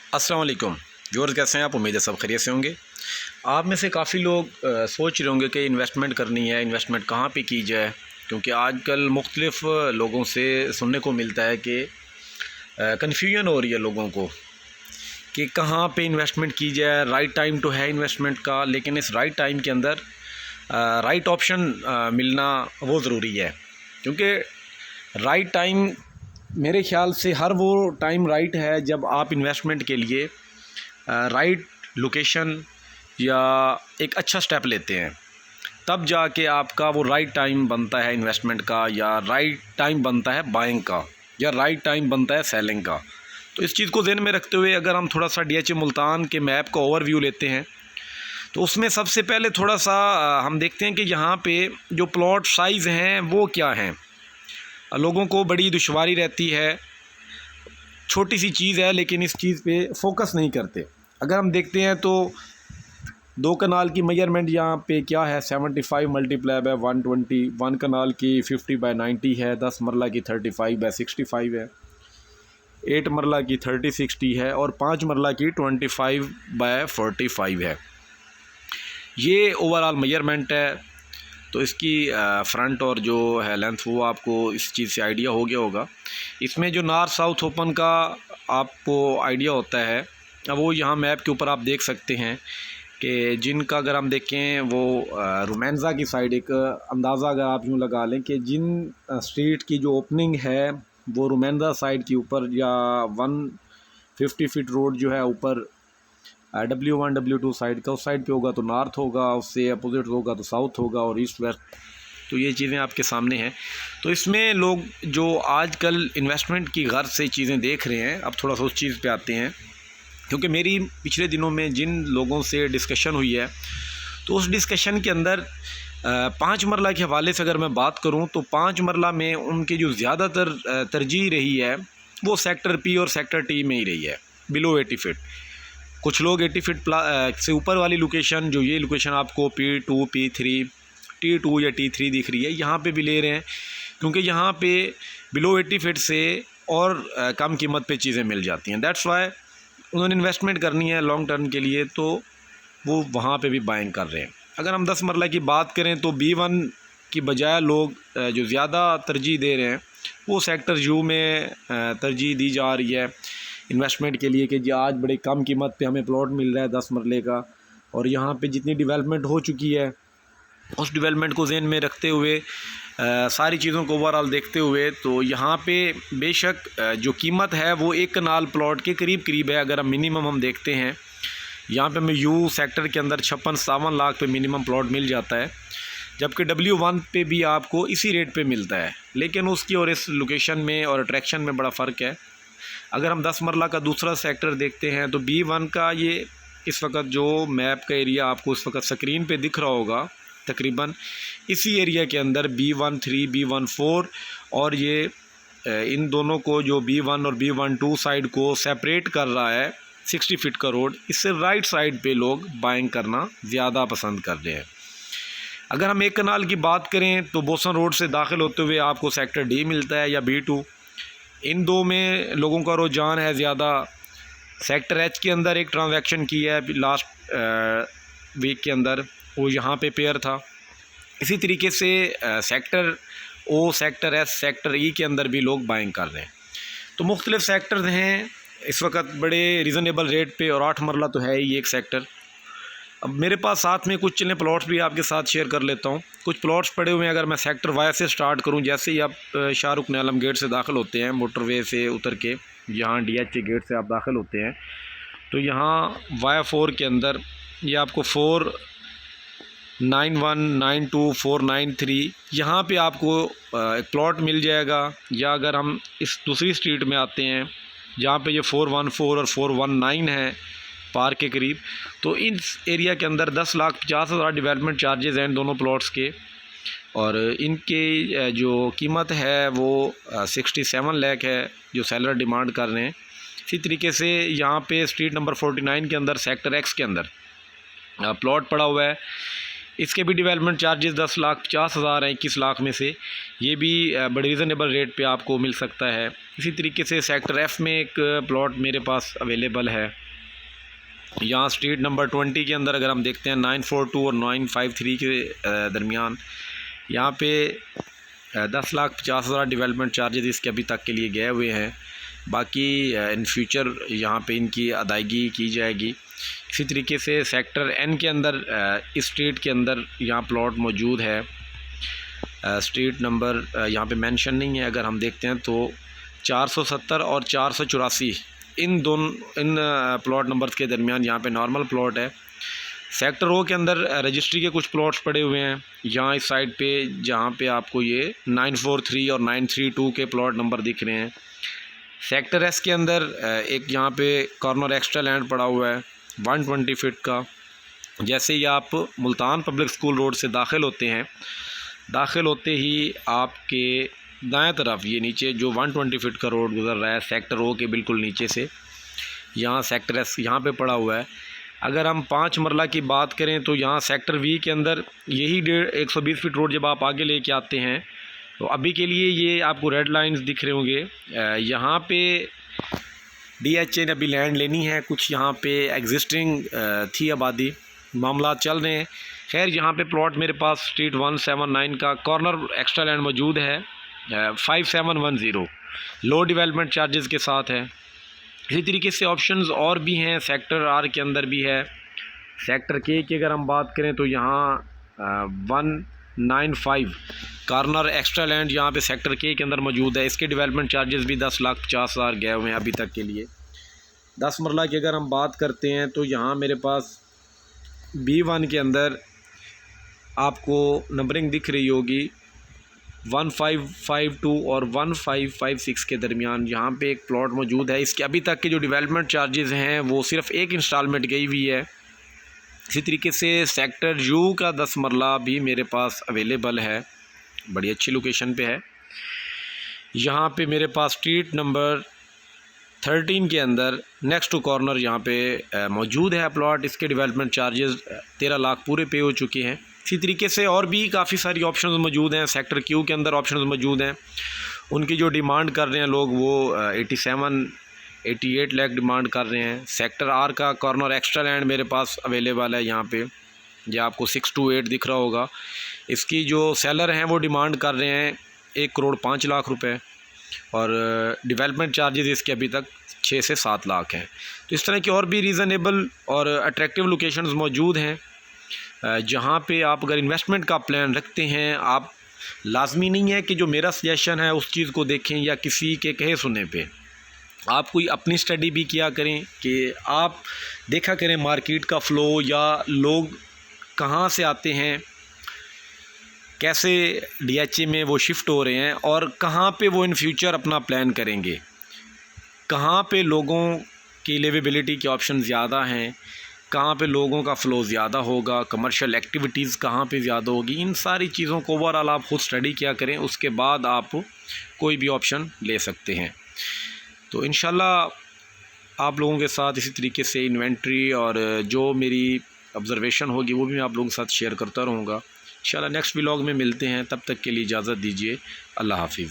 अस्सलाम वालेकुम व्यूअर्स, कैसे हैं आप? उम्मीद है सब खैरियत से होंगे। आप में से काफ़ी लोग सोच रहे होंगे कि इन्वेस्टमेंट करनी है, इन्वेस्टमेंट कहाँ पे की जाए, क्योंकि आजकल मुख्तलिफ़ लोगों से सुनने को मिलता है कि कन्फ्यूजन हो रही है लोगों को कि कहाँ पे इन्वेस्टमेंट की जाए। राइट टाइम तो है इन्वेस्टमेंट का, लेकिन इस राइट टाइम के अंदर राइट ऑप्शन मिलना वो ज़रूरी है, क्योंकि राइट टाइम मेरे ख़्याल से हर वो टाइम राइट है जब आप इन्वेस्टमेंट के लिए राइट लोकेशन या एक अच्छा स्टेप लेते हैं, तब जाके आपका वो राइट टाइम बनता है इन्वेस्टमेंट का, या राइट टाइम बनता है बाइंग का, या राइट टाइम बनता है सेलिंग का। तो इस चीज़ को ध्यान में रखते हुए अगर हम थोड़ा सा DHA मुल्तान के मैप का ओवरव्यू लेते हैं, तो उसमें सबसे पहले थोड़ा सा हम देखते हैं कि यहाँ पे जो प्लॉट साइज़ हैं वो क्या हैं। लोगों को बड़ी दुश्वारी रहती है, छोटी सी चीज़ है लेकिन इस चीज़ पे फोकस नहीं करते। अगर हम देखते हैं तो 2 कनाल की मेजरमेंट यहाँ पे क्या है, 75 मल्टीप्लाई बाय 120, 1 कनाल की 50/90 है, 10 मरला की 35/65 है, 8 मरला की 30/60 है, और 5 मरला की 25/45 है। ये ओवरऑल मेजरमेंट है। तो इसकी फ्रंट और जो है लेंथ वो आपको इस चीज़ से आइडिया हो गया होगा। इसमें जो नॉर्थ साउथ ओपन का आपको आइडिया होता है, अब वो यहाँ मैप के ऊपर आप देख सकते हैं कि जिनका अगर हम देखें वो रोमांजा की साइड, एक अंदाज़ा अगर आप यूँ लगा लें कि जिन स्ट्रीट की जो ओपनिंग है वो रोमांजा साइड के ऊपर, या 150 फीट रोड जो है ऊपर W1 W2 साइड का, उस साइड पे होगा तो नॉर्थ होगा, उससे अपोजिट होगा तो साउथ होगा, और ईस्ट वेस्ट। तो ये चीज़ें आपके सामने हैं। तो इसमें लोग जो आजकल इन्वेस्टमेंट की गर्ज से चीज़ें देख रहे हैं, अब थोड़ा सा उस चीज़ पे आते हैं, क्योंकि मेरी पिछले दिनों में जिन लोगों से डिस्कशन हुई है, तो उस डिस्कशन के अंदर 5 मरला के हवाले से अगर मैं बात करूं, तो 5 मरला में उनकी जो ज़्यादातर तरजीह रही है वो सेक्टर P और सेक्टर T में ही रही है, बिलो 80 फीट। कुछ लोग 80 फीट से ऊपर वाली लोकेशन, जो ये लोकेशन आपको P2 P3 T2 या T3 दिख रही है, यहाँ पे भी ले रहे हैं, क्योंकि यहाँ पे बिलो 80 फीट से और कम कीमत पे चीज़ें मिल जाती हैं। दैट्स वाई उन्होंने इन्वेस्टमेंट करनी है लॉन्ग टर्म के लिए, तो वो वहाँ पे भी बाइंग कर रहे हैं। अगर हम 10 मरला की बात करें तो B1 की बजाय लोग जो ज़्यादा तरजीह दे रहे हैं वो सेक्टर U में तरजीह दी जा रही है इन्वेस्टमेंट के लिए, कि जी आज बड़े कम कीमत पे हमें प्लॉट मिल रहा है 10 मरले का, और यहाँ पे जितनी डेवलपमेंट हो चुकी है उस डेवलपमेंट को ज़हन में रखते हुए, सारी चीज़ों को ओवरऑल देखते हुए, तो यहाँ पे बेशक जो कीमत है वो 1 कनाल प्लॉट के करीब करीब है। अगर हम मिनिमम हम देखते हैं, यहाँ पे हमें U सेक्टर के अंदर 56-57 लाख पे मिनिमम प्लॉट मिल जाता है, जबकि W1 पे भी आपको इसी रेट पे मिलता है, लेकिन उसकी और इस लोकेशन में और अट्रैक्शन में बड़ा फ़र्क है। अगर हम 10 मरला का दूसरा सेक्टर देखते हैं, तो B1 का ये इस वक्त जो मैप का एरिया आपको इस वक्त स्क्रीन पे दिख रहा होगा, तकरीबन इसी एरिया के अंदर B13 B14, और ये इन दोनों को जो B1 और B12 साइड को सेपरेट कर रहा है 60 फीट का रोड, इससे राइट साइड पे लोग बाइंग करना ज़्यादा पसंद कर रहे हैं। अगर हम 1 कनाल की बात करें तो बोसन रोड से दाखिल होते हुए आपको सेक्टर D मिलता है या B2। इन दो में लोगों का रुझान है ज़्यादा। सेक्टर H के अंदर एक ट्रांजैक्शन की है लास्ट वीक के अंदर, वो यहाँ पे पेयर था। इसी तरीके से sector O, sector S, sector E के अंदर भी लोग बाइंग कर रहे हैं। तो मुख्तलिफ़ सेक्टर हैं इस वक्त बड़े रीज़नेबल रेट पे, और 8 मरला तो है ही एक सेक्टर। अब मेरे पास साथ में कुछ चले प्लॉट्स भी आपके साथ शेयर कर लेता हूँ। कुछ प्लॉट्स पड़े हुए हैं। अगर मैं सेक्टर Y से स्टार्ट करूँ, जैसे ही आप शाहरुख ने आलम गेट से दाखिल होते हैं, मोटरवे से उतर के यहाँ DHA गेट से आप दाखिल होते हैं, तो यहाँ Y4 के अंदर ये आपको 491, 92, 493 यहाँ पे आपको एक प्लॉट मिल जाएगा। या अगर हम इस दूसरी स्ट्रीट में आते हैं जहाँ पे ये 414 और 419 है पार्क के करीब, तो इस एरिया के अंदर 10,50,000 डेवलपमेंट चार्जेस हैं दोनों प्लॉट्स के, और इनके जो कीमत है वो 67 लाख है जो सेलर डिमांड कर रहे हैं। इसी तरीके से यहाँ पे स्ट्रीट नंबर 49 के अंदर सेक्टर X के अंदर प्लॉट पड़ा हुआ है। इसके भी डेवलपमेंट चार्जेस 10,50,000 हैं 21 लाख में से। ये भी बड़े रीज़नेबल रेट पे आपको मिल सकता है। इसी तरीके से सेक्टर एफ़ में एक प्लॉट मेरे पास अवेलेबल है। यहाँ स्ट्रीट नंबर 20 के अंदर अगर हम देखते हैं 942 और 953 के दरमियान, यहाँ पे 10,50,000 डेवलपमेंट चार्जेस इसके अभी तक के लिए गए हुए हैं। बाकी इन फ्यूचर यहाँ पे इनकी अदायगी की जाएगी। इसी तरीके से सेक्टर एन के अंदर इस स्ट्रीट के अंदर यहाँ प्लॉट मौजूद है। स्ट्रीट नंबर यहाँ पे मेंशन नहीं है। अगर हम देखते हैं तो 470 और 484 इन प्लॉट नंबर्स के दरमियान यहाँ पे नॉर्मल प्लॉट है। सेक्टर ओ के अंदर रजिस्ट्री के कुछ प्लॉट्स पड़े हुए हैं यहाँ इस साइड पे, जहाँ पे आपको ये 943 और 932 के प्लॉट नंबर दिख रहे हैं। सेक्टर एस के अंदर एक यहाँ पे कॉर्नर एक्स्ट्रा लैंड पड़ा हुआ है 120 फीट का। जैसे ही आप मुल्तान पब्लिक स्कूल रोड से दाखिल होते हैं, दाखिल होते ही आपके दाएं तरफ ये नीचे जो 120 फीट का रोड गुजर रहा है सेक्टर ओ के बिल्कुल नीचे से, यहाँ सेक्टर एस यहाँ पे पड़ा हुआ है। अगर हम 5 मरला की बात करें तो यहाँ सेक्टर वी के अंदर यही 120 फीट रोड जब आप आगे लेके आते हैं तो अभी के लिए ये आपको रेड लाइंस दिख रहे होंगे। यहाँ पे DHA ने अभी लैंड लेनी है, कुछ यहाँ पे एग्जिस्टिंग थी आबादी, मामला चल रहे हैं। खैर यहाँ पे प्लॉट मेरे पास स्ट्रीट 179 का कॉर्नर एक्स्ट्रा लैंड मौजूद है 5710 लो डेवलपमेंट चार्जेस के साथ है। इसी तरीके से ऑप्शंस और भी हैं, सेक्टर आर के अंदर भी है। सेक्टर के की अगर हम बात करें तो यहाँ 195 कॉर्नर एक्स्ट्रा लैंड यहाँ पे सेक्टर के अंदर मौजूद है। इसके डेवलपमेंट चार्जेस भी 10,50,000 गए हुए हैं अभी तक के लिए। 10 मरला की अगर हम बात करते हैं तो यहाँ मेरे पास B1 के अंदर आपको नंबरिंग दिख रही होगी 1552 और 1556 के दरमियान यहाँ पे एक प्लॉट मौजूद है। इसके अभी तक के जो डेवलपमेंट चार्जेस हैं वो सिर्फ एक इंस्टॉलमेंट गई हुई है। इसी तरीके से सेक्टर यू का 10 मरला भी मेरे पास अवेलेबल है, बड़ी अच्छी लोकेशन पे है। यहाँ पे मेरे पास स्ट्रीट नंबर 13 के अंदर नेक्स्ट टू कॉर्नर यहाँ पे मौजूद है प्लॉट। इसके डेवलपमेंट चार्जेस 13 लाख पूरे पे हो चुके हैं। इसी तरीके से और भी काफ़ी सारी ऑप्शंस मौजूद हैं। सेक्टर क्यू के अंदर ऑप्शंस मौजूद हैं, उनकी जो डिमांड कर रहे हैं लोग वो 87-88 लाख डिमांड कर रहे हैं। सेक्टर आर का कॉर्नर एक्स्ट्रा लैंड मेरे पास अवेलेबल है यहाँ पे, ये आपको 628 दिख रहा होगा। इसकी जो सेलर हैं वो डिमांड कर रहे हैं 1,05,00,000 रुपये और डेवलपमेंट चार्जेस इसके अभी तक 6 से 7 लाख हैं। तो इस तरह की और भी रीज़नेबल और अट्रैक्टिव लोकेशंस मौजूद हैं जहाँ पे आप अगर इन्वेस्टमेंट का प्लान रखते हैं, आप लाजमी नहीं है कि जो मेरा सजेशन है उस चीज़ को देखें या किसी के कहे सुने पे, आप कोई अपनी स्टडी भी किया करें कि आप देखा करें मार्केट का फ़्लो या लोग कहाँ से आते हैं, कैसे DHA में वो शिफ्ट हो रहे हैं और कहाँ पे वो इन फ्यूचर अपना प्लान करेंगे, कहाँ पे लोगों की लिवेबिलिटी के ऑप्शन ज़्यादा हैं, कहाँ पे लोगों का फ़्लो ज़्यादा होगा, कमर्शियल एक्टिविटीज़ कहाँ पे ज़्यादा होगी। इन सारी चीज़ों को ओवरऑल आप खुद स्टडी किया करें, उसके बाद आप कोई भी ऑप्शन ले सकते हैं। तो इंशाल्लाह आप लोगों के साथ इसी तरीके से इन्वेंट्री और जो मेरी ऑब्ज़र्वेशन होगी वो भी मैं आप लोगों के साथ शेयर करता रहूँगा। इंशाल्लाह नेक्स्ट व्लॉग में मिलते हैं, तब तक के लिए इजाज़त दीजिए। अल्लाह हाफिज़।